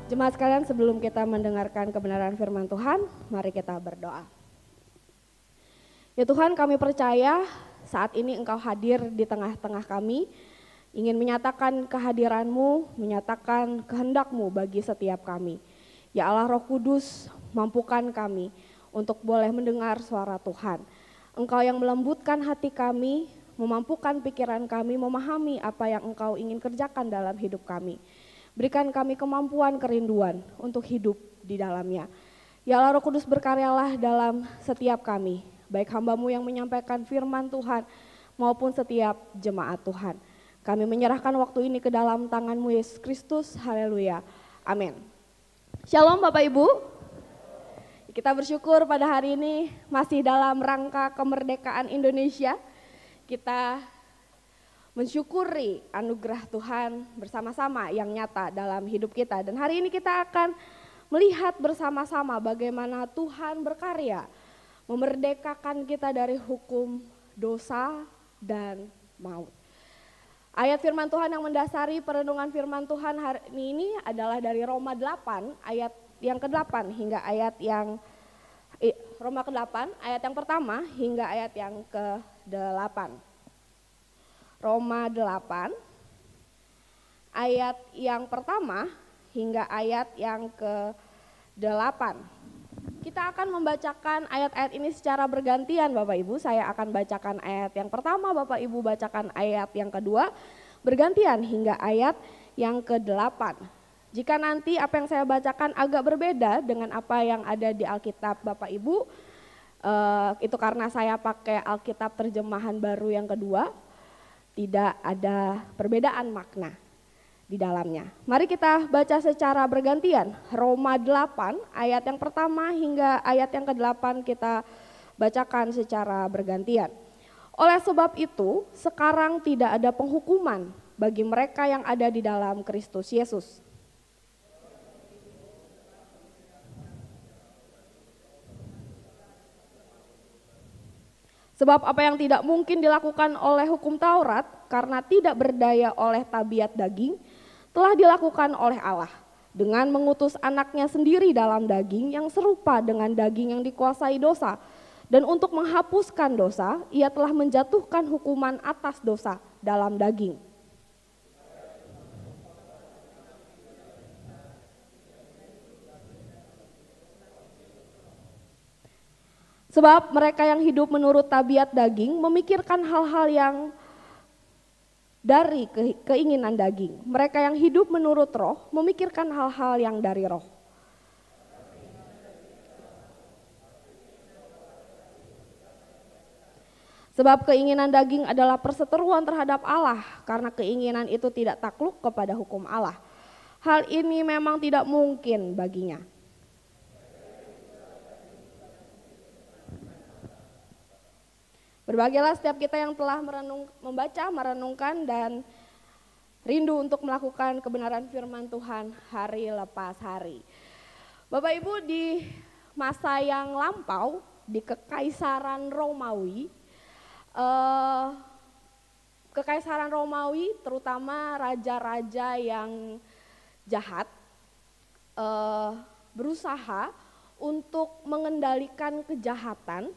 Jemaat sekalian, sebelum kita mendengarkan kebenaran firman Tuhan, mari kita berdoa. Ya Tuhan, kami percaya saat ini Engkau hadir di tengah-tengah kami, ingin menyatakan kehadiran-Mu, menyatakan kehendak-Mu bagi setiap kami. Ya Allah Roh Kudus, mampukan kami untuk boleh mendengar suara Tuhan. Engkau yang melembutkan hati kami, memampukan pikiran kami, memahami apa yang Engkau ingin kerjakan dalam hidup kami. Berikan kami kemampuan, kerinduan untuk hidup di dalamnya. Ya Allah Roh Kudus, berkaryalah dalam setiap kami, baik hamba-Mu yang menyampaikan firman Tuhan maupun setiap jemaat Tuhan. Kami menyerahkan waktu ini ke dalam tangan-Mu Yesus Kristus, haleluya, amin. Shalom Bapak Ibu, kita bersyukur pada hari ini masih dalam rangka kemerdekaan Indonesia. Kita mensyukuri anugerah Tuhan bersama-sama yang nyata dalam hidup kita. Dan hari ini kita akan melihat bersama-sama bagaimana Tuhan berkarya memerdekakan kita dari hukum dosa dan maut. Ayat firman Tuhan yang mendasari perenungan firman Tuhan hari ini adalah dari Roma 8 ayat yang ke-8 hingga ayat yang Roma ke-8 ayat yang pertama hingga ayat yang ke-8. Roma 8 ayat yang pertama hingga ayat yang ke-8. Kita akan membacakan ayat-ayat ini secara bergantian Bapak Ibu. Saya akan bacakan ayat yang pertama, Bapak Ibu bacakan ayat yang kedua, bergantian hingga ayat yang ke-8. Jika nanti apa yang saya bacakan agak berbeda dengan apa yang ada di Alkitab Bapak Ibu, itu karena saya pakai Alkitab terjemahan baru yang kedua, tidak ada perbedaan makna di dalamnya. Mari kita baca secara bergantian. Roma 8 ayat yang pertama hingga ayat yang ke-8 kita bacakan secara bergantian. Oleh sebab itu, sekarang tidak ada penghukuman bagi mereka yang ada di dalam Kristus Yesus. Sebab apa yang tidak mungkin dilakukan oleh hukum Taurat karena tidak berdaya oleh tabiat daging, telah dilakukan oleh Allah dengan mengutus anaknya sendiri dalam daging yang serupa dengan daging yang dikuasai dosa. Dan untuk menghapuskan dosa, ia telah menjatuhkan hukuman atas dosa dalam daging. Sebab mereka yang hidup menurut tabiat daging memikirkan hal-hal yang dari keinginan daging. Mereka yang hidup menurut roh memikirkan hal-hal yang dari roh. Sebab keinginan daging adalah perseteruan terhadap Allah, karena keinginan itu tidak takluk kepada hukum Allah. Hal ini memang tidak mungkin baginya. Berbahagialah setiap kita yang telah membaca, merenungkan, dan rindu untuk melakukan kebenaran firman Tuhan hari lepas hari. Bapak Ibu, di masa yang lampau, di Kekaisaran Romawi, terutama raja-raja yang jahat, berusaha untuk mengendalikan kejahatan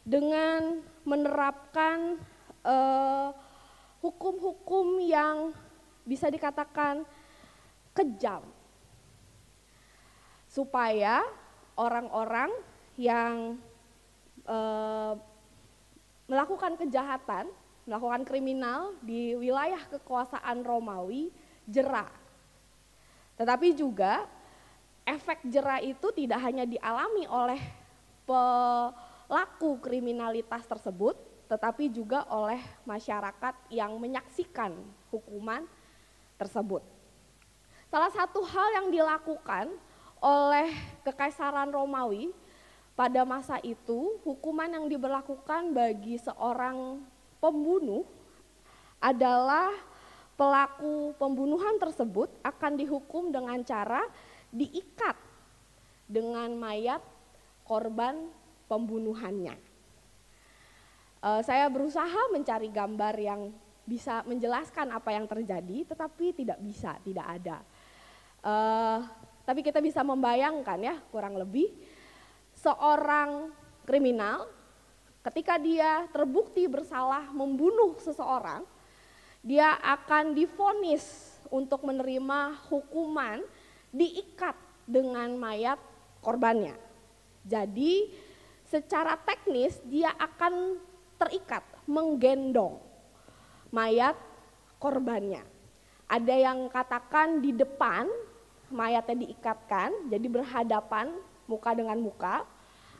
dengan menerapkan hukum-hukum yang bisa dikatakan kejam, supaya orang-orang yang melakukan kejahatan, melakukan kriminal di wilayah kekuasaan Romawi jera. Tetapi juga efek jera itu tidak hanya dialami oleh pelaku kriminalitas tersebut, tetapi juga oleh masyarakat yang menyaksikan hukuman tersebut. Salah satu hal yang dilakukan oleh Kekaisaran Romawi pada masa itu, hukuman yang diberlakukan bagi seorang pembunuh adalah pelaku pembunuhan tersebut akan dihukum dengan cara diikat dengan mayat korban pembunuhannya. Saya berusaha mencari gambar yang bisa menjelaskan apa yang terjadi, tetapi tidak bisa, tidak ada. Tapi kita bisa membayangkan ya, kurang lebih seorang kriminal ketika dia terbukti bersalah membunuh seseorang, dia akan divonis untuk menerima hukuman diikat dengan mayat korbannya. Jadi secara teknis dia akan terikat, menggendong mayat korbannya. Ada yang katakan di depan mayatnya diikatkan, jadi berhadapan muka dengan muka.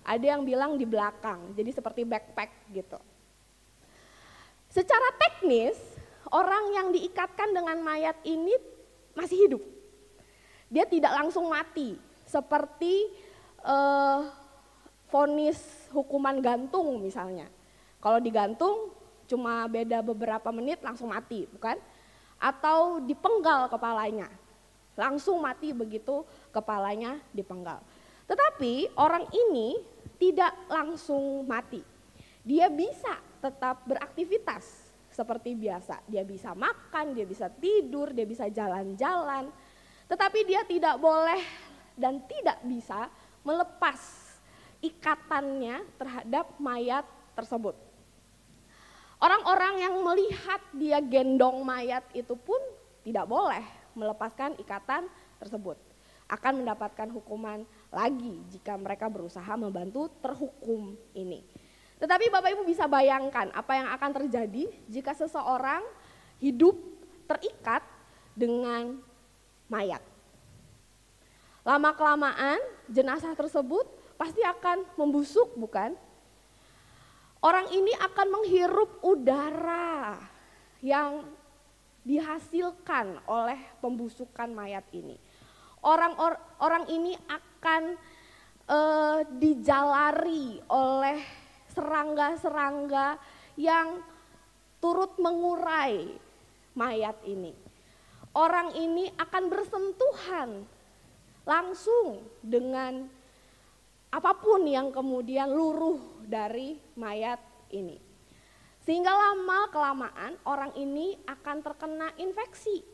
Ada yang bilang di belakang, jadi seperti backpack gitu. Secara teknis, orang yang diikatkan dengan mayat ini masih hidup. Dia tidak langsung mati, seperti vonis hukuman gantung misalnya. Kalau digantung cuma beda beberapa menit langsung mati, bukan? Atau dipenggal kepalanya, langsung mati begitu kepalanya dipenggal. Tetapi orang ini tidak langsung mati. Dia bisa tetap beraktivitas seperti biasa. Dia bisa makan, dia bisa tidur, dia bisa jalan-jalan. Tetapi dia tidak boleh dan tidak bisa melepas ikatannya terhadap mayat tersebut. Orang-orang yang melihat dia gendong mayat itu pun tidak boleh melepaskan ikatan tersebut. Akan mendapatkan hukuman lagi jika mereka berusaha membantu terhukum ini. Tetapi Bapak Ibu bisa bayangkan apa yang akan terjadi jika seseorang hidup terikat dengan mayat. Lama-kelamaan jenazah tersebut pasti akan membusuk, bukan? Orang ini akan menghirup udara yang dihasilkan oleh pembusukan mayat ini. Orang ini akan dijalari oleh serangga-serangga yang turut mengurai mayat ini. Orang ini akan bersentuhan langsung dengan apapun yang kemudian luruh dari mayat ini. Sehingga lama-kelamaan orang ini akan terkena infeksi.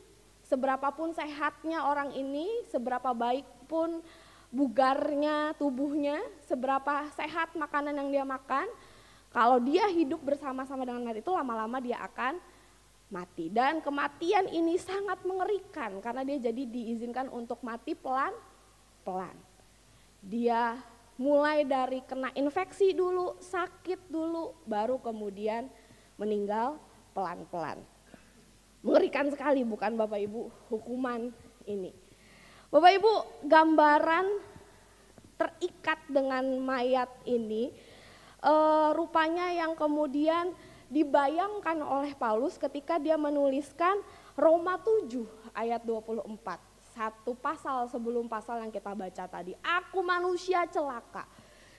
Seberapapun sehatnya orang ini, seberapa baik pun bugarnya tubuhnya, seberapa sehat makanan yang dia makan, kalau dia hidup bersama-sama dengan mayat itu lama-lama dia akan mati. Dan kematian ini sangat mengerikan karena dia jadi diizinkan untuk mati pelan-pelan. Dia mulai dari kena infeksi dulu, sakit dulu, baru kemudian meninggal pelan-pelan. Mengerikan sekali bukan Bapak Ibu hukuman ini. Bapak Ibu, gambaran terikat dengan mayat ini rupanya yang kemudian dibayangkan oleh Paulus ketika dia menuliskan Roma 7 ayat 24. Satu pasal sebelum pasal yang kita baca tadi. Aku manusia celaka.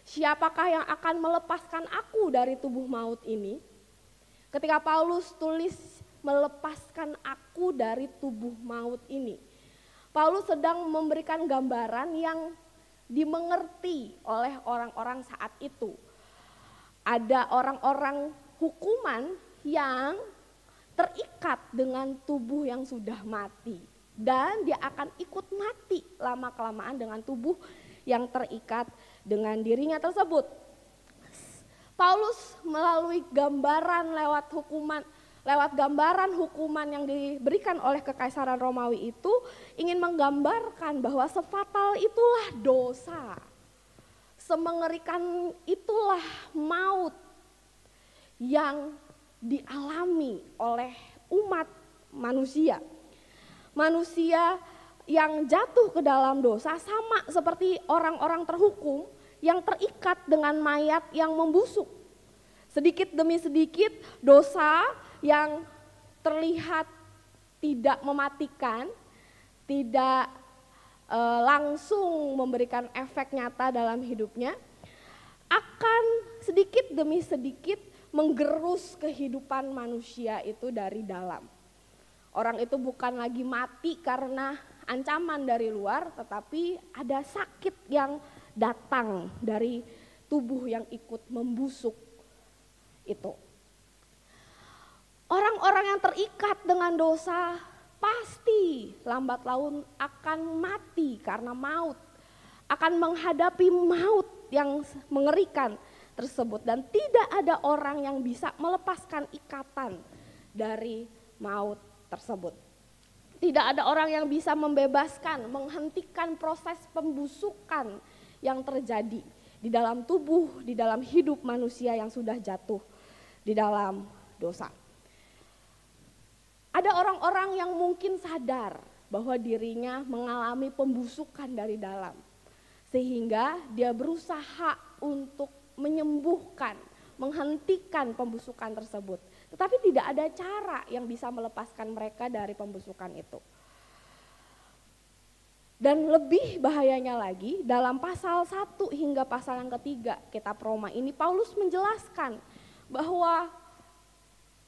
Siapakah yang akan melepaskan aku dari tubuh maut ini? Ketika Paulus tulis melepaskan aku dari tubuh maut ini, Paulus sedang memberikan gambaran yang dimengerti oleh orang-orang saat itu. Ada orang-orang hukuman yang terikat dengan tubuh yang sudah mati. Dan dia akan ikut mati lama-kelamaan dengan tubuh yang terikat dengan dirinya tersebut. Paulus melalui gambaran lewat gambaran hukuman yang diberikan oleh Kekaisaran Romawi itu ingin menggambarkan bahwa sefatal itulah dosa. Semengerikan itulah maut yang dialami oleh umat manusia. Manusia yang jatuh ke dalam dosa sama seperti orang-orang terhukum yang terikat dengan mayat yang membusuk. Sedikit demi sedikit dosa yang terlihat tidak mematikan, tidak langsung memberikan efek nyata dalam hidupnya, akan sedikit demi sedikit menggerus kehidupan manusia itu dari dalam. Orang itu bukan lagi mati karena ancaman dari luar, tetapi ada sakit yang datang dari tubuh yang ikut membusuk itu. Orang-orang yang terikat dengan dosa pasti lambat laun akan mati karena maut, akan menghadapi maut yang mengerikan tersebut, dan tidak ada orang yang bisa melepaskan ikatan dari maut tersebut. Tidak ada orang yang bisa membebaskan, menghentikan proses pembusukan yang terjadi di dalam tubuh, di dalam hidup manusia yang sudah jatuh di dalam dosa. Ada orang-orang yang mungkin sadar bahwa dirinya mengalami pembusukan dari dalam, sehingga dia berusaha untuk menyembuhkan, menghentikan pembusukan tersebut. Tetapi tidak ada cara yang bisa melepaskan mereka dari pembusukan itu. Dan lebih bahayanya lagi, dalam pasal 1 hingga pasal yang ketiga kitab Roma ini, Paulus menjelaskan bahwa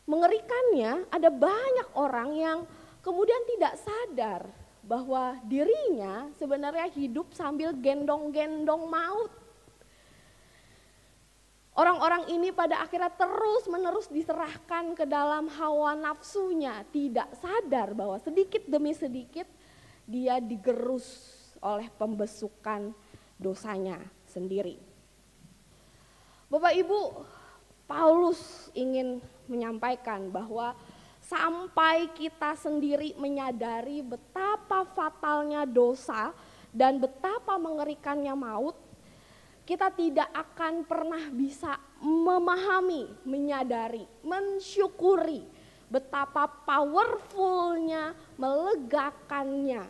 mengerikannya ada banyak orang yang kemudian tidak sadar bahwa dirinya sebenarnya hidup sambil gendong-gendong maut. Orang-orang ini pada akhirnya terus-menerus diserahkan ke dalam hawa nafsunya, tidak sadar bahwa sedikit demi sedikit dia digerus oleh pembesukan dosanya sendiri. Bapak Ibu, Paulus ingin menyampaikan bahwa sampai kita sendiri menyadari betapa fatalnya dosa dan betapa mengerikannya maut, kita tidak akan pernah bisa memahami, menyadari, mensyukuri betapa powerfulnya, melegakannya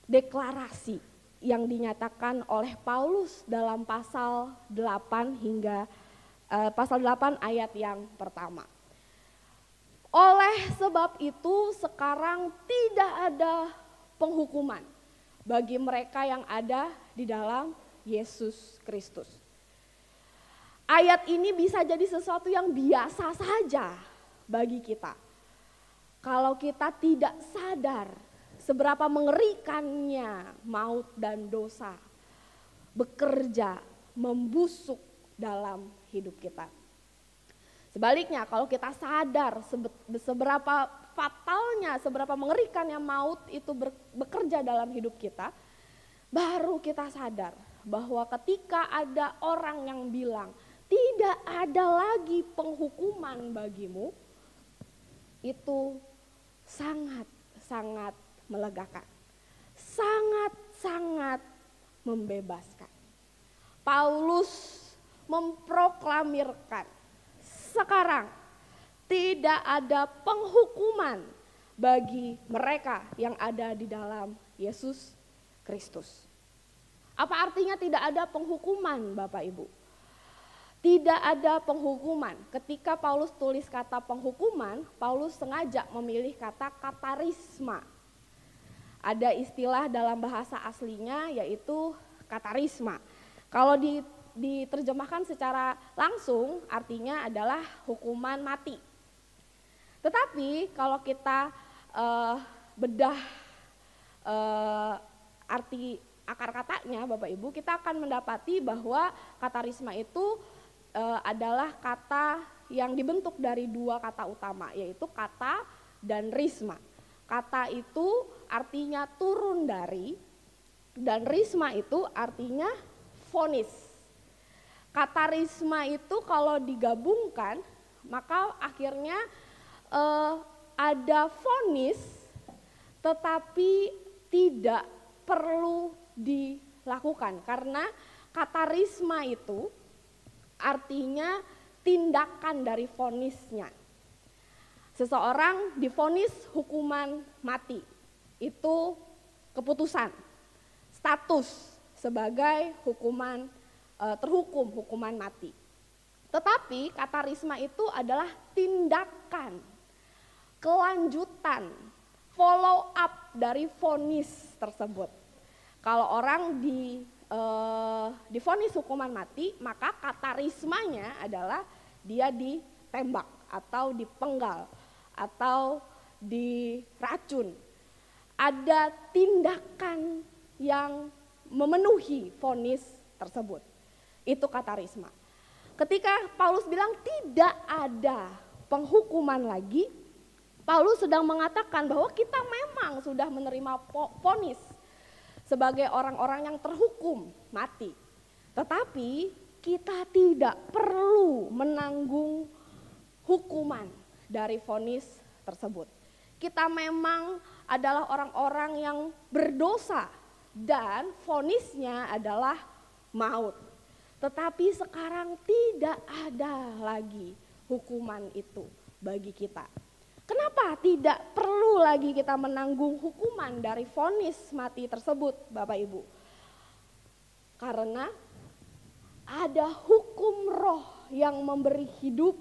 deklarasi yang dinyatakan oleh Paulus dalam pasal 8 hingga pasal 8 ayat yang pertama. Oleh sebab itu sekarang tidak ada penghukuman bagi mereka yang ada di dalam Yesus Kristus. Ayat ini bisa jadi sesuatu yang biasa saja bagi kita. Kalau kita tidak sadar seberapa mengerikannya maut dan dosa bekerja, membusuk dalam hidup kita. Sebaliknya, kalau kita sadar seberapa fatalnya, seberapa mengerikannya maut itu bekerja dalam hidup kita, baru kita sadar bahwa ketika ada orang yang bilang tidak ada lagi penghukuman bagimu, itu sangat-sangat melegakan, sangat-sangat membebaskan. Paulus memproklamirkan sekarang tidak ada penghukuman bagi mereka yang ada di dalam Yesus Kristus. Apa artinya tidak ada penghukuman, Bapak Ibu? Tidak ada penghukuman. Ketika Paulus tulis kata penghukuman, Paulus sengaja memilih kata katarisma. Ada istilah dalam bahasa aslinya yaitu katarisma. Kalau diterjemahkan secara langsung artinya adalah hukuman mati. Tetapi kalau kita bedah arti akar katanya, Bapak Ibu, kita akan mendapati bahwa katarisma itu adalah kata yang dibentuk dari dua kata utama, yaitu kata dan risma. Kata itu artinya turun dari, dan risma itu artinya vonis. Kata risma itu kalau digabungkan, maka akhirnya ada vonis tetapi tidak perlu dilakukan, karena kata risma itu artinya tindakan dari vonisnya. Seseorang divonis hukuman mati, itu keputusan, status sebagai hukuman terhukum hukuman mati. Tetapi kata risma itu adalah tindakan, kelanjutan, follow up dari vonis tersebut. Kalau orang divonis hukuman mati, maka kata rismanya adalah dia ditembak atau dipenggal atau diracun. Ada tindakan yang memenuhi vonis tersebut. Itu kata risma. Ketika Paulus bilang tidak ada penghukuman lagi, Paulus sedang mengatakan bahwa kita memang sudah menerima vonis sebagai orang-orang yang terhukum mati. Tetapi kita tidak perlu menanggung hukuman dari vonis tersebut. Kita memang adalah orang-orang yang berdosa dan vonisnya adalah maut. Tetapi sekarang tidak ada lagi hukuman itu bagi kita. Kenapa tidak perlu lagi kita menanggung hukuman dari vonis mati tersebut, Bapak Ibu? Karena ada hukum roh yang memberi hidup,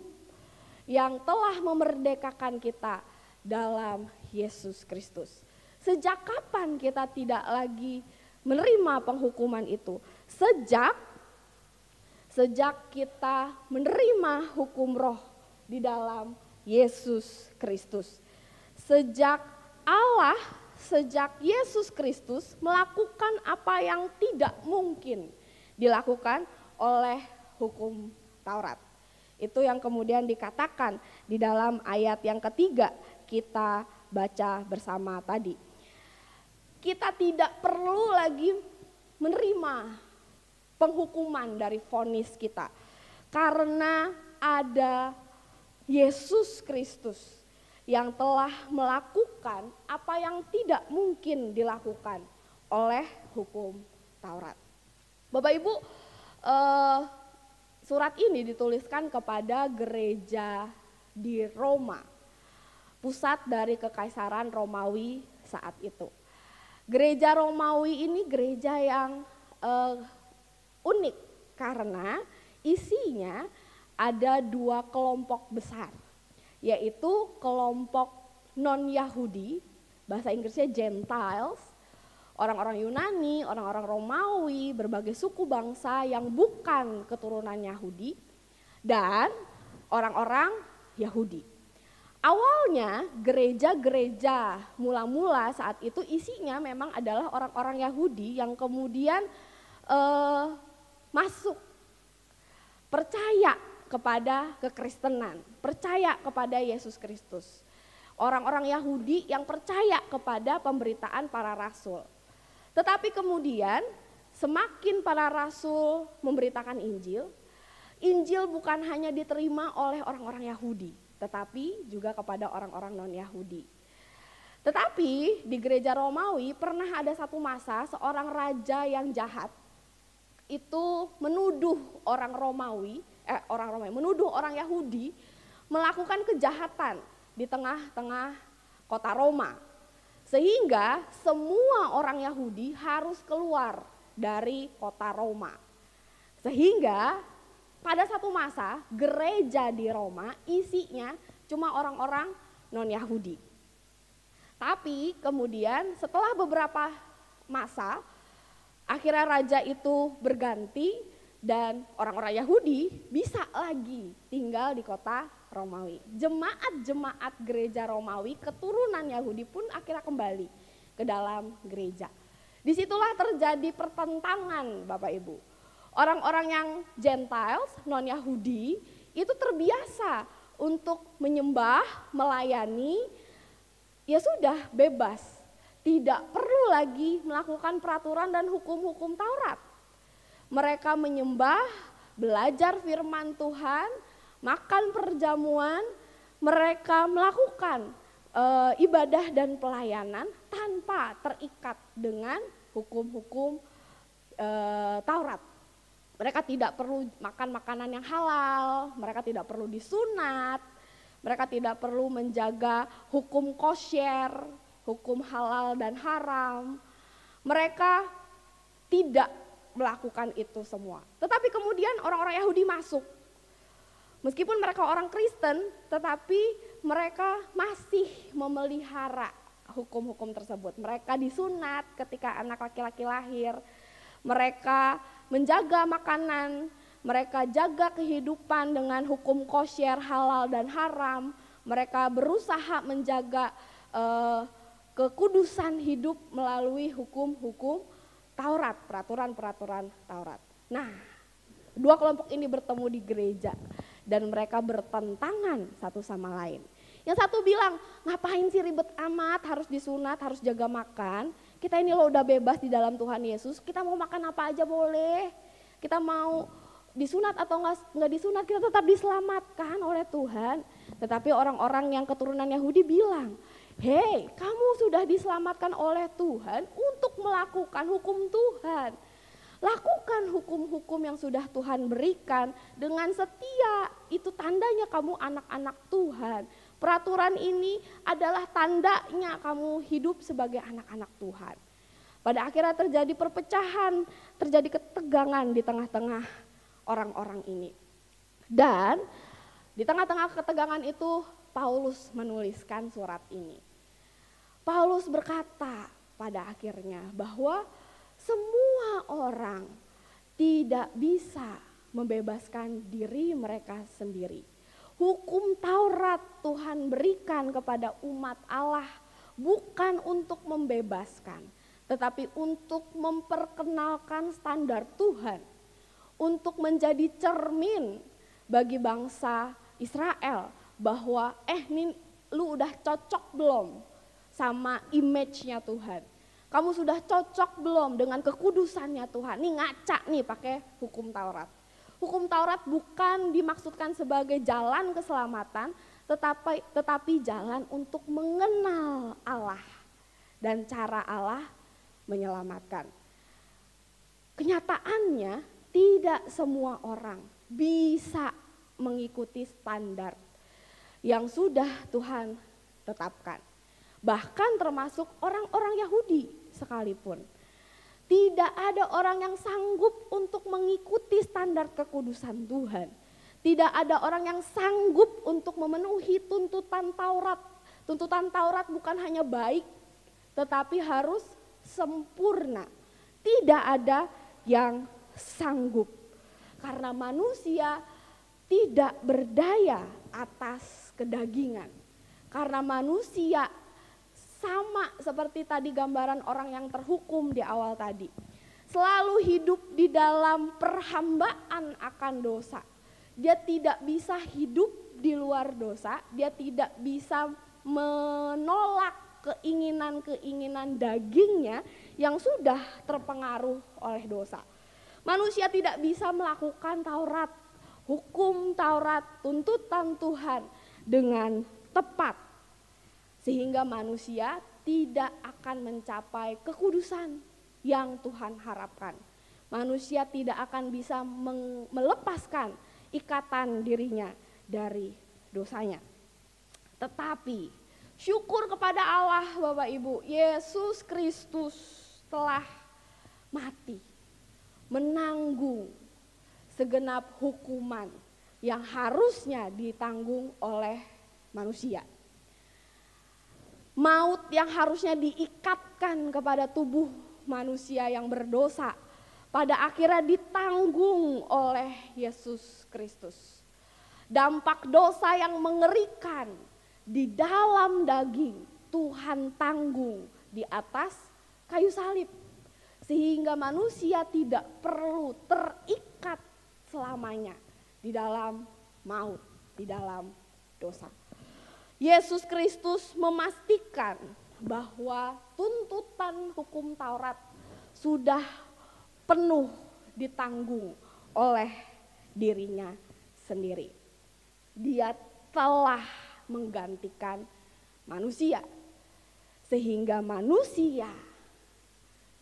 yang telah memerdekakan kita dalam Yesus Kristus. Sejak kapan kita tidak lagi menerima penghukuman itu? Sejak kita menerima hukum roh di dalam Yesus Kristus. Sejak Yesus Kristus melakukan apa yang tidak mungkin dilakukan oleh hukum Taurat. Itu yang kemudian dikatakan di dalam ayat yang ketiga kita baca bersama tadi. Kita tidak perlu lagi menerima penghukuman dari vonis kita. Karena ada Yesus Kristus yang telah melakukan apa yang tidak mungkin dilakukan oleh hukum Taurat. Bapak Ibu, surat ini dituliskan kepada gereja di Roma, pusat dari kekaisaran Romawi saat itu. Gereja Romawi ini gereja yang unik karena isinya ada dua kelompok besar, yaitu kelompok non-Yahudi, bahasa Inggrisnya Gentiles, orang-orang Yunani, orang-orang Romawi, berbagai suku bangsa yang bukan keturunan Yahudi, dan orang-orang Yahudi. Awalnya gereja-gereja mula-mula saat itu isinya memang adalah orang-orang Yahudi yang kemudian masuk, percaya kepada kekristenan, percaya kepada Yesus Kristus. Orang-orang Yahudi yang percaya kepada pemberitaan para rasul. Tetapi kemudian semakin para rasul memberitakan Injil, Injil bukan hanya diterima oleh orang-orang Yahudi, tetapi juga kepada orang-orang non-Yahudi. Tetapi di gereja Romawi pernah ada satu masa seorang raja yang jahat itu menuduh menuduh orang Yahudi melakukan kejahatan di tengah-tengah kota Roma. Sehingga semua orang Yahudi harus keluar dari kota Roma. Sehingga pada satu masa gereja di Roma isinya cuma orang-orang non-Yahudi. Tapi kemudian setelah beberapa masa akhirnya raja itu berganti dan orang-orang Yahudi bisa lagi tinggal di kota Romawi. Jemaat-jemaat gereja Romawi keturunan Yahudi pun akhirnya kembali ke dalam gereja. Disitulah terjadi pertentangan Bapak Ibu. Orang-orang yang Gentiles, non-Yahudi itu terbiasa untuk menyembah, melayani, ya sudah bebas. Tidak perlu lagi melakukan peraturan dan hukum-hukum Taurat. Mereka menyembah, belajar firman Tuhan, makan perjamuan, mereka melakukan ibadah dan pelayanan tanpa terikat dengan hukum-hukum Taurat. Mereka tidak perlu makan makanan yang halal, mereka tidak perlu disunat, mereka tidak perlu menjaga hukum kosher, hukum halal dan haram. Mereka tidak melakukan itu semua. Tetapi kemudian orang-orang Yahudi masuk. Meskipun mereka orang Kristen, tetapi mereka masih memelihara hukum-hukum tersebut. Mereka disunat ketika anak laki-laki lahir. Mereka menjaga makanan, mereka jaga kehidupan dengan hukum kosher, halal dan haram. Mereka berusaha menjaga kekudusan hidup melalui hukum-hukum Taurat, peraturan-peraturan Taurat. Nah, dua kelompok ini bertemu di gereja dan mereka bertentangan satu sama lain. Yang satu bilang, ngapain sih ribet amat, harus disunat, harus jaga makan. Kita ini loh udah bebas di dalam Tuhan Yesus, kita mau makan apa aja boleh. Kita mau disunat atau nggak disunat, kita tetap diselamatkan oleh Tuhan. Tetapi orang-orang yang keturunan Yahudi bilang, hei, kamu sudah diselamatkan oleh Tuhan untuk melakukan hukum Tuhan. Lakukan hukum-hukum yang sudah Tuhan berikan dengan setia, itu tandanya kamu anak-anak Tuhan. Peraturan ini adalah tandanya kamu hidup sebagai anak-anak Tuhan. Pada akhirnya terjadi perpecahan, terjadi ketegangan di tengah-tengah orang-orang ini. Dan di tengah-tengah ketegangan itu Paulus menuliskan surat ini. Paulus berkata pada akhirnya bahwa semua orang tidak bisa membebaskan diri mereka sendiri. Hukum Taurat Tuhan berikan kepada umat Allah bukan untuk membebaskan, tetapi untuk memperkenalkan standar Tuhan, untuk menjadi cermin bagi bangsa Israel bahwa nih lu udah cocok belum sama image-nya Tuhan. Kamu sudah cocok belum dengan kekudusannya Tuhan? Nih ngaca nih pakai hukum Taurat. Hukum Taurat bukan dimaksudkan sebagai jalan keselamatan, tetapi jalan untuk mengenal Allah dan cara Allah menyelamatkan. Kenyataannya tidak semua orang bisa mengikuti standar yang sudah Tuhan tetapkan. Bahkan termasuk orang-orang Yahudi sekalipun. Tidak ada orang yang sanggup untuk mengikuti standar kekudusan Tuhan. Tidak ada orang yang sanggup untuk memenuhi tuntutan Taurat. Tuntutan Taurat bukan hanya baik, tetapi harus sempurna. Tidak ada yang sanggup. Karena manusia tidak berdaya atas kedagingan. Karena manusia sama seperti tadi gambaran orang yang terhukum di awal tadi. Selalu hidup di dalam perhambaan akan dosa. Dia tidak bisa hidup di luar dosa, dia tidak bisa menolak keinginan-keinginan dagingnya yang sudah terpengaruh oleh dosa. Manusia tidak bisa melakukan Taurat, hukum Taurat, tuntutan Tuhan dengan tepat. Sehingga manusia tidak akan mencapai kekudusan yang Tuhan harapkan. Manusia tidak akan bisa melepaskan ikatan dirinya dari dosanya. Tetapi syukur kepada Allah Bapak Ibu, Yesus Kristus telah mati, menanggung segenap hukuman yang harusnya ditanggung oleh manusia. Maut yang harusnya diikatkan kepada tubuh manusia yang berdosa pada akhirnya ditanggung oleh Yesus Kristus. Dampak dosa yang mengerikan di dalam daging Tuhan tanggung di atas kayu salib. Sehingga manusia tidak perlu terikat selamanya di dalam maut, di dalam dosa. Yesus Kristus memastikan bahwa tuntutan hukum Taurat sudah penuh ditanggung oleh dirinya sendiri. Dia telah menggantikan manusia sehingga manusia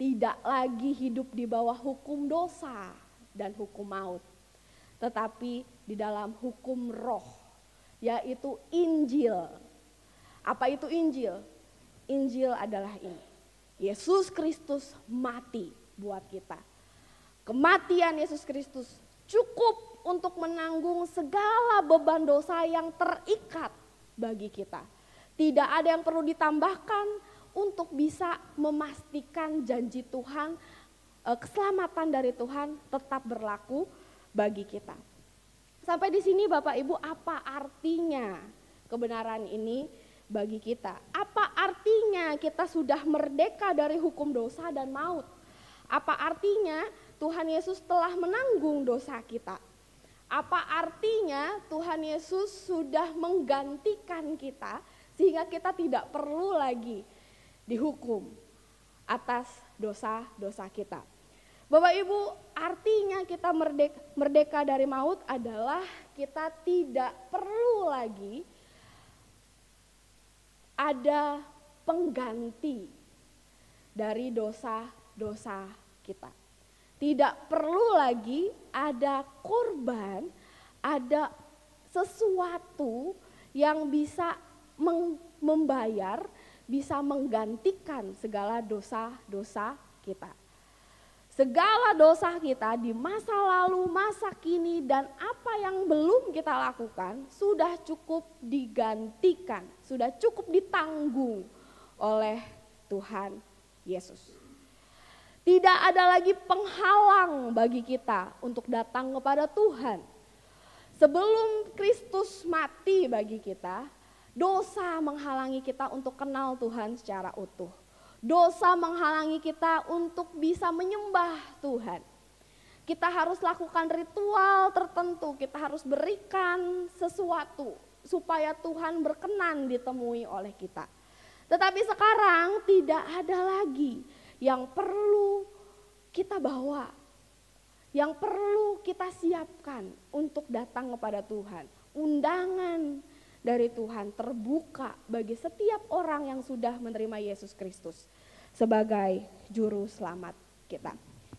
tidak lagi hidup di bawah hukum dosa dan hukum maut, tetapi di dalam hukum roh, yaitu Injil. Apa itu Injil? Injil adalah ini. Yesus Kristus mati buat kita. Kematian Yesus Kristus cukup untuk menanggung segala beban dosa yang terikat bagi kita. Tidak ada yang perlu ditambahkan untuk bisa memastikan janji Tuhan, keselamatan dari Tuhan tetap berlaku bagi kita. Sampai di sini Bapak Ibu, apa artinya kebenaran ini bagi kita? Apa artinya kita sudah merdeka dari hukum dosa dan maut? Apa artinya Tuhan Yesus telah menanggung dosa kita? Apa artinya Tuhan Yesus sudah menggantikan kita sehingga kita tidak perlu lagi dihukum atas dosa-dosa kita. Bapak Ibu, artinya kita merdeka dari maut adalah kita tidak perlu lagi ada pengganti dari dosa-dosa kita. Tidak perlu lagi ada korban, ada sesuatu yang bisa membayar, bisa menggantikan segala dosa-dosa kita. Segala dosa kita di masa lalu, masa kini, dan apa yang belum kita lakukan sudah cukup digantikan, sudah cukup ditanggung oleh Tuhan Yesus. Tidak ada lagi penghalang bagi kita untuk datang kepada Tuhan. Sebelum Kristus mati bagi kita, dosa menghalangi kita untuk kenal Tuhan secara utuh. Dosa menghalangi kita untuk bisa menyembah Tuhan. Kita harus lakukan ritual tertentu, kita harus berikan sesuatu supaya Tuhan berkenan ditemui oleh kita. Tetapi sekarang tidak ada lagi yang perlu kita bawa, yang perlu kita siapkan untuk datang kepada Tuhan. Undangan dari Tuhan terbuka bagi setiap orang yang sudah menerima Yesus Kristus sebagai juru selamat kita.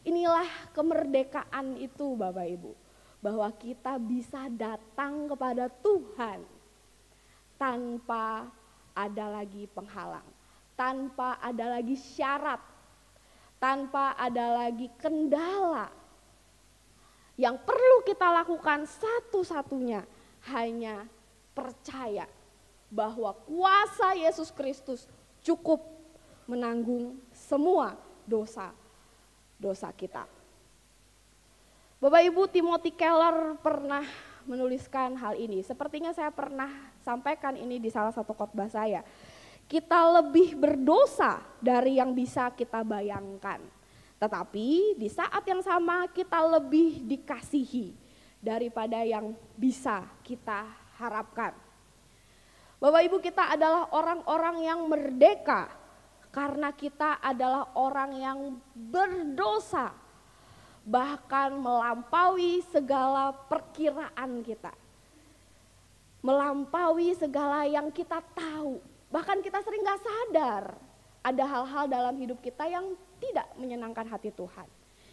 Inilah kemerdekaan itu Bapak Ibu, bahwa kita bisa datang kepada Tuhan tanpa ada lagi penghalang, tanpa ada lagi syarat, tanpa ada lagi kendala. Yang perlu kita lakukan satu-satunya hanya percaya bahwa kuasa Yesus Kristus cukup menanggung semua dosa-dosa kita. Bapak Ibu, Timothy Keller pernah menuliskan hal ini. Sepertinya saya pernah sampaikan ini di salah satu khotbah saya. Kita lebih berdosa dari yang bisa kita bayangkan. Tetapi di saat yang sama kita lebih dikasihi daripada yang bisa kita harapkan. Bapak Ibu, kita adalah orang-orang yang merdeka karena kita adalah orang yang berdosa. Bahkan melampaui segala perkiraan kita. Melampaui segala yang kita tahu. Bahkan kita sering gak sadar ada hal-hal dalam hidup kita yang tidak menyenangkan hati Tuhan.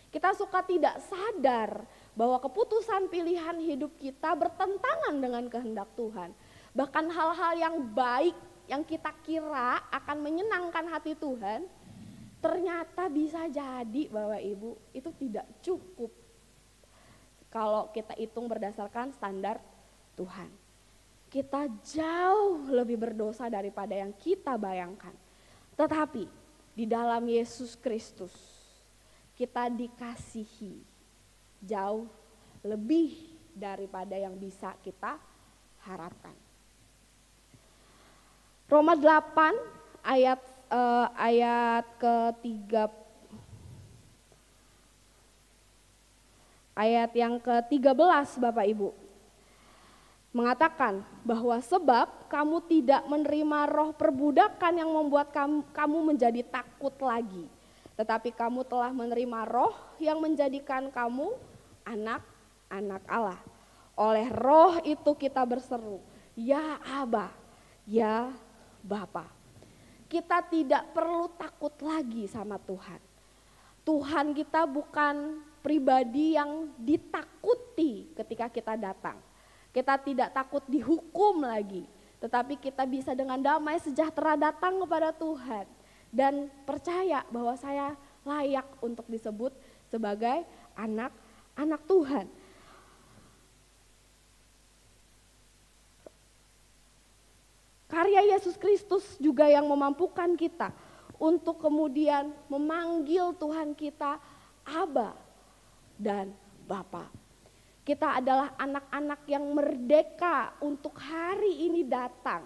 Kita suka tidak sadar bahwa keputusan pilihan hidup kita bertentangan dengan kehendak Tuhan. Bahkan hal-hal yang baik yang kita kira akan menyenangkan hati Tuhan, ternyata bisa jadi Bapak Ibu itu tidak cukup kalau kita hitung berdasarkan standar Tuhan. Kita jauh lebih berdosa daripada yang kita bayangkan. Tetapi di dalam Yesus Kristus kita dikasihi jauh lebih daripada yang bisa kita harapkan. Roma 8 ayat ke-3 ayat yang ke-13 Bapak Ibu mengatakan bahwa sebab kamu tidak menerima roh perbudakan yang membuat kamu menjadi takut lagi, tetapi kamu telah menerima roh yang menjadikan kamu anak-anak Allah. Oleh roh itu kita berseru, ya Aba, ya Bapa. Kita tidak perlu takut lagi sama Tuhan. Tuhan kita bukan pribadi yang ditakuti ketika kita datang. Kita tidak takut dihukum lagi, tetapi kita bisa dengan damai sejahtera datang kepada Tuhan dan percaya bahwa saya layak untuk disebut sebagai anak-anak Tuhan. Karya Yesus Kristus juga yang memampukan kita untuk kemudian memanggil Tuhan kita Aba dan Bapa. Kita adalah anak-anak yang merdeka untuk hari ini datang,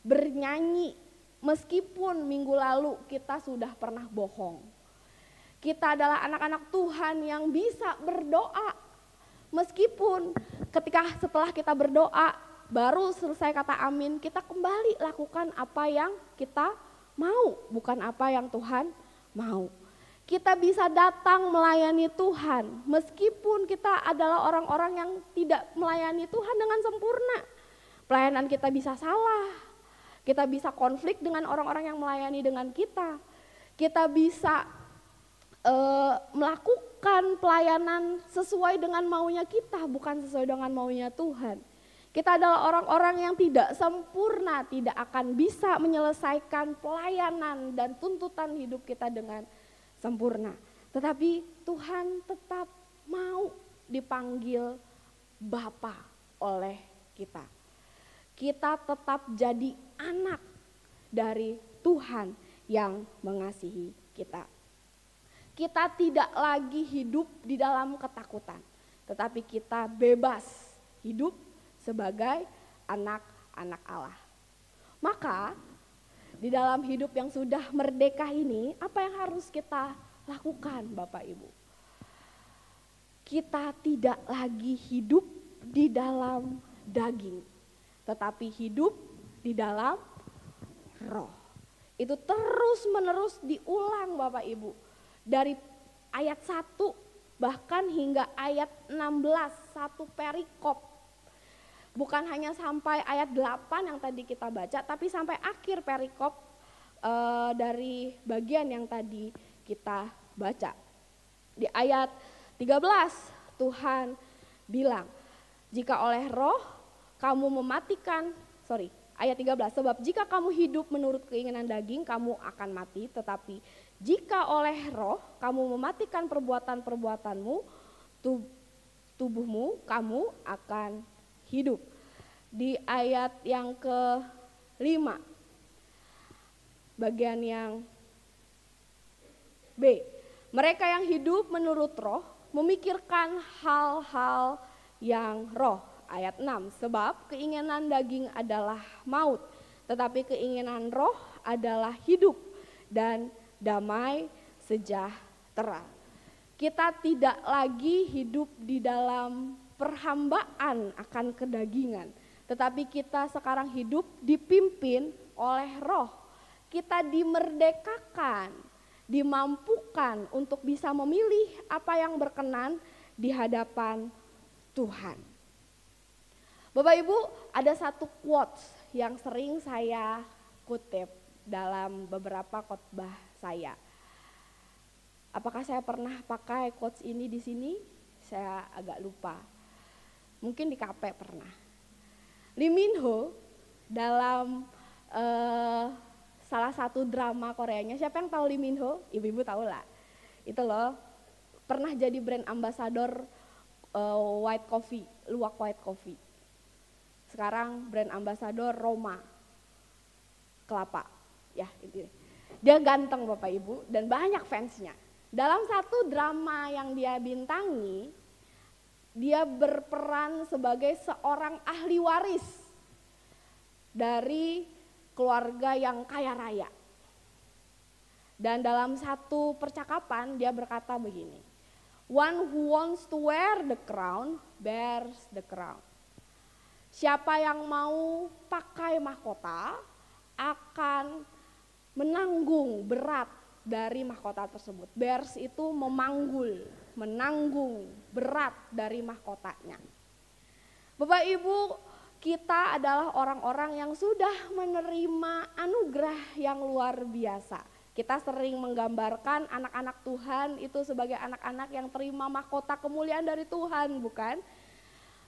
bernyanyi meskipun minggu lalu kita sudah pernah bohong. Kita adalah anak-anak Tuhan yang bisa berdoa meskipun ketika setelah kita berdoa, baru selesai kata amin, kita kembali lakukan apa yang kita mau, bukan apa yang Tuhan mau. Kita bisa datang melayani Tuhan, meskipun kita adalah orang-orang yang tidak melayani Tuhan dengan sempurna. Pelayanan kita bisa salah, kita bisa konflik dengan orang-orang yang melayani dengan kita. Kita bisa melakukan pelayanan sesuai dengan maunya kita, bukan sesuai dengan maunya Tuhan. Kita adalah orang-orang yang tidak sempurna, tidak akan bisa menyelesaikan pelayanan dan tuntutan hidup kita dengan sempurna. Tetapi Tuhan tetap mau dipanggil Bapa oleh kita. Kita tetap jadi anak dari Tuhan yang mengasihi kita. Kita tidak lagi hidup di dalam ketakutan, tetapi kita bebas hidup sebagai anak-anak Allah. Maka di dalam hidup yang sudah merdeka ini, apa yang harus kita lakukan Bapak Ibu? Kita tidak lagi hidup di dalam daging, tetapi hidup di dalam roh. Itu terus menerus diulang Bapak Ibu. Dari ayat 1 bahkan hingga ayat 16, satu perikop. Bukan hanya sampai ayat 8 yang tadi kita baca, tapi sampai akhir perikop dari bagian yang tadi kita baca. Di ayat 13 Tuhan bilang, jika oleh roh kamu ayat 13, sebab jika kamu hidup menurut keinginan daging kamu akan mati, tetapi jika oleh roh kamu mematikan perbuatan-perbuatanmu, tubuhmu kamu akan hidup. Di ayat yang ke-5, bagian yang B, mereka yang hidup menurut roh memikirkan hal-hal yang roh. Ayat 6, sebab keinginan daging adalah maut, tetapi keinginan roh adalah hidup dan damai sejahtera. Kita tidak lagi hidup di dalam perhambaan akan kedagingan, tetapi kita sekarang hidup dipimpin oleh roh. Kita dimerdekakan, dimampukan untuk bisa memilih apa yang berkenan di hadapan Tuhan. Bapak Ibu, ada satu quotes yang sering saya kutip dalam beberapa khotbah saya. Apakah saya pernah pakai quotes ini di sini? Saya agak lupa. Mungkin di KP pernah. Lee Min Ho dalam salah satu drama Koreanya, siapa yang tahu Lee Min Ho? Ibu-ibu tahu lah. Itu loh, pernah jadi brand ambassador white coffee, luwak white coffee. Sekarang brand ambassador Roma kelapa, ya itu. Dia ganteng Bapak Ibu dan banyak fansnya. Dalam satu drama yang dia bintangi, dia berperan sebagai seorang ahli waris dari keluarga yang kaya raya. Dan dalam satu percakapan dia berkata begini, one who wants to wear the crown bears the crown. Siapa yang mau pakai mahkota akan menanggung berat dari mahkota tersebut. Bears itu memanggul, menanggung berat dari mahkotanya. Bapak Ibu, kita adalah orang-orang yang sudah menerima anugerah yang luar biasa. Kita sering menggambarkan anak-anak Tuhan itu sebagai anak-anak yang terima mahkota kemuliaan dari Tuhan, bukan?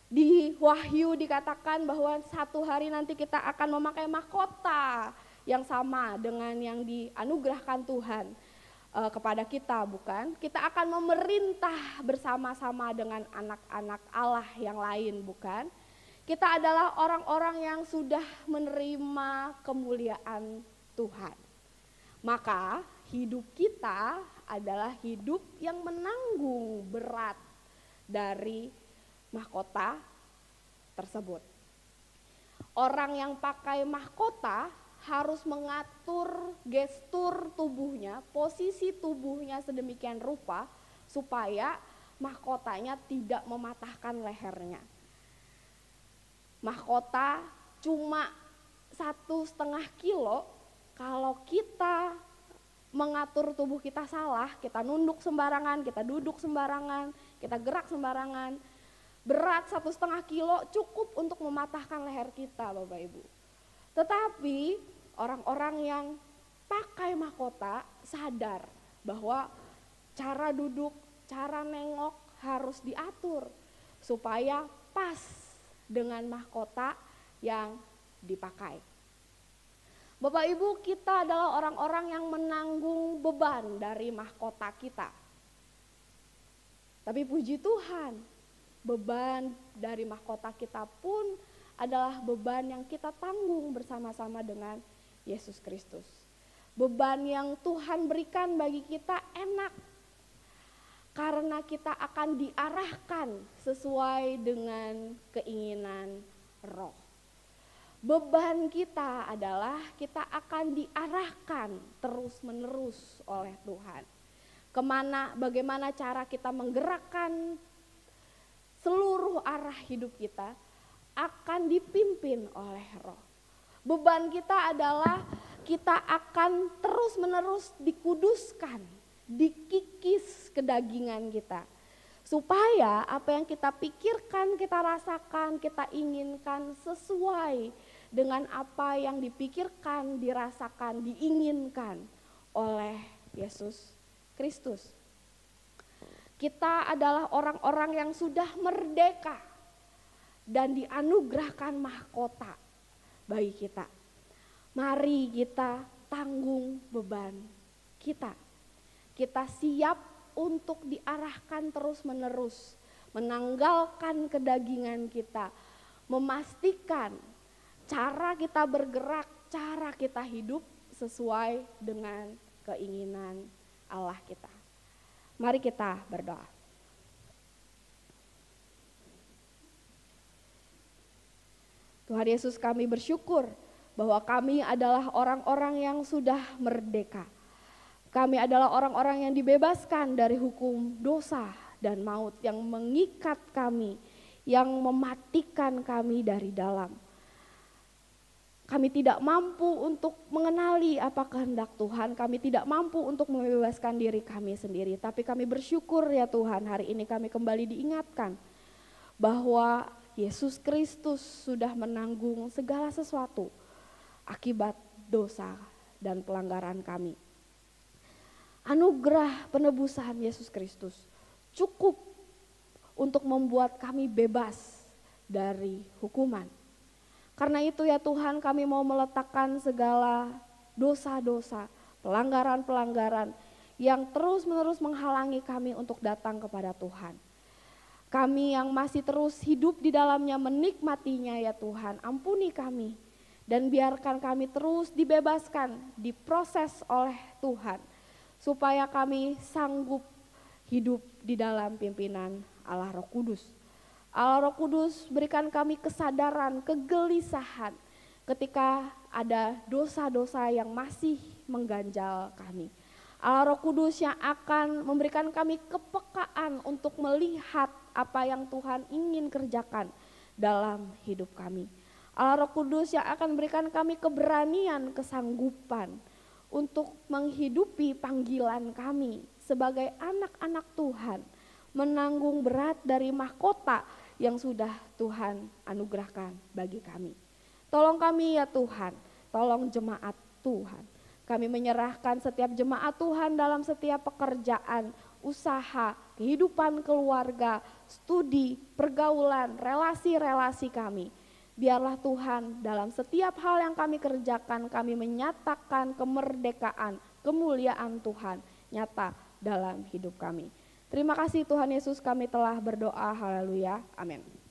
Di Wahyu dikatakan bahwa satu hari nanti kita akan memakai mahkota yang sama dengan yang dianugerahkan Tuhan kepada kita, bukan? Kita akan memerintah bersama-sama dengan anak-anak Allah yang lain, bukan? Kita adalah orang-orang yang sudah menerima kemuliaan Tuhan. Maka hidup kita adalah hidup yang menanggung berat dari mahkota tersebut. Orang yang pakai mahkota harus mengatur gestur tubuhnya, posisi tubuhnya sedemikian rupa supaya mahkotanya tidak mematahkan lehernya. mahkota cuma 1,5 kilo, kalau kita mengatur tubuh kita salah, kita nunduk sembarangan, kita duduk sembarangan, kita gerak sembarangan, berat 1,5 kilo cukup untuk mematahkan leher kita, Bapak Ibu. Tetapi orang-orang yang pakai mahkota sadar bahwa cara duduk, cara nengok harus diatur supaya pas dengan mahkota yang dipakai. Bapak Ibu, kita adalah orang-orang yang menanggung beban dari mahkota kita. Tapi puji Tuhan, beban dari mahkota kita pun adalah beban yang kita tanggung bersama-sama dengan Yesus Kristus. Beban yang Tuhan berikan bagi kita enak, karena kita akan diarahkan sesuai dengan keinginan Roh. Beban kita adalah kita akan diarahkan terus-menerus oleh Tuhan. Bagaimana cara kita menggerakkan seluruh arah hidup kita akan dipimpin oleh Roh. Beban kita adalah kita akan terus-menerus dikuduskan, dikikis kedagingan kita. Supaya apa yang kita pikirkan, kita rasakan, kita inginkan sesuai dengan apa yang dipikirkan, dirasakan, diinginkan oleh Yesus Kristus. Kita adalah orang-orang yang sudah merdeka dan dianugerahkan mahkota bagi kita. Mari kita tanggung beban kita. Kita siap untuk diarahkan terus-menerus, menanggalkan kedagingan kita, memastikan cara kita bergerak, cara kita hidup sesuai dengan keinginan Allah kita. Mari kita berdoa. Tuhan Yesus, kami bersyukur bahwa kami adalah orang-orang yang sudah merdeka. Kami adalah orang-orang yang dibebaskan dari hukum dosa dan maut yang mengikat kami, yang mematikan kami dari dalam. Kami tidak mampu untuk mengenali apa kehendak Tuhan, kami tidak mampu untuk membebaskan diri kami sendiri. Tapi kami bersyukur ya Tuhan, hari ini kami kembali diingatkan bahwa Yesus Kristus sudah menanggung segala sesuatu akibat dosa dan pelanggaran kami. Anugerah penebusan Yesus Kristus cukup untuk membuat kami bebas dari hukuman. Karena itu ya Tuhan, kami mau meletakkan segala dosa-dosa, pelanggaran-pelanggaran yang terus-menerus menghalangi kami untuk datang kepada Tuhan. Kami yang masih terus hidup di dalamnya menikmatinya ya Tuhan, ampuni kami dan biarkan kami terus dibebaskan, diproses oleh Tuhan supaya kami sanggup hidup di dalam pimpinan Allah Roh Kudus. Allah Roh Kudus berikan kami kesadaran, kegelisahan ketika ada dosa-dosa yang masih mengganjal kami. Allah Roh Kudus yang akan memberikan kami kepekaan untuk melihat apa yang Tuhan ingin kerjakan dalam hidup kami. Allah Roh Kudus yang akan memberikan kami keberanian, kesanggupan untuk menghidupi panggilan kami sebagai anak-anak Tuhan, menanggung berat dari mahkota yang sudah Tuhan anugerahkan bagi kami. Tolong kami ya Tuhan, tolong jemaat Tuhan. Kami menyerahkan setiap jemaat Tuhan dalam setiap pekerjaan, usaha, kehidupan keluarga, studi, pergaulan, relasi-relasi kami. Biarlah Tuhan dalam setiap hal yang kami kerjakan, kami menyatakan kemerdekaan, kemuliaan Tuhan nyata dalam hidup kami. Terima kasih Tuhan Yesus, kami telah berdoa, haleluya, amin.